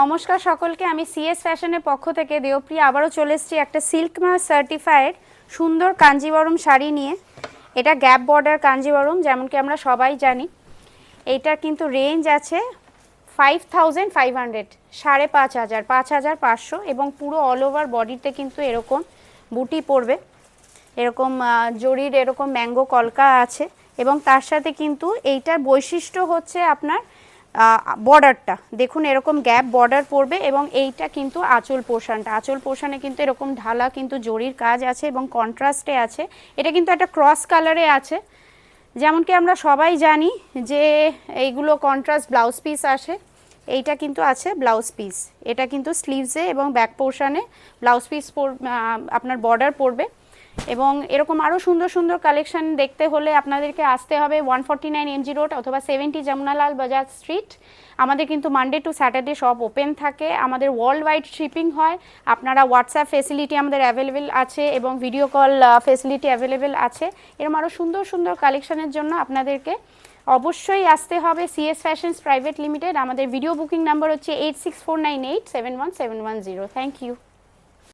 নমস্কার সকলকে, আমি সিএস ফ্যাশনের পক্ষ থেকে দেবপ্রিয়া আবারও চলে এসেছি একটা সিল্ক মার্ক সার্টিফাইড সুন্দর কাঞ্জিবরম শাড়ি নিয়ে। এটা গ্যাপ বর্ডার কাঞ্জিবরম, যেমন কি আমরা সবাই জানি। এইটার কিন্তু রেঞ্জ আছে 5500, 5500, 5500, এবং পুরো অল ওভার বডিতে কিন্তু এরকম বুটি পড়বে, এরকম জরির এরকম ম্যাঙ্গো কলকা আছে। এবং তার সাথে কিন্তু এইটার বৈশিষ্ট্য হচ্ছে আপনার বর্ডারটা দেখুন, এরকম গ্যাপ বর্ডার পড়বে। এবং এইটা কিন্তু আঁচল পোর্শনে কিন্তু এরকম ঢালা কিন্তু জরির কাজ আছে এবং কন্ট্রাস্টে আছে। এটা কিন্তু একটা ক্রস কালারে আছে, যেমন কি আমরা সবাই জানি যে এইগুলো কন্ট্রাস্ট ব্লাউজ পিস আসে। এইটা কিন্তু আছে ব্লাউজ পিস, এটা কিন্তু স্লিভসে এবং ব্যাক পোর্শনে ব্লাউজ পিস আপনার বর্ডার পড়বে। এবং এরকম আরও সুন্দর সুন্দর কালেকশন দেখতে হলে আপনাদেরকে আসতে হবে 149 MG রোড অথবা 70 যমুনালাল বাজার স্ট্রিট। আমাদের কিন্তু Monday to Saturday shop open থাকে, আমাদের ওয়ার্ল্ড ওয়াইড শিপিং হয়। আপনারা হোয়াটসঅ্যাপ ফেসিলিটি আমাদের অ্যাভেলেবেল আছে এবং ভিডিও কল ফেসিলিটি অ্যাভেলেবেল আছে। এরকম আরও সুন্দর সুন্দর কালেকশনের জন্য আপনাদেরকে অবশ্যই আসতে হবে সিএস ফ্যাশনস প্রাইভেট লিমিটেড। আমাদের ভিডিও বুকিং নাম্বার হচ্ছে 8649871710। Thank you.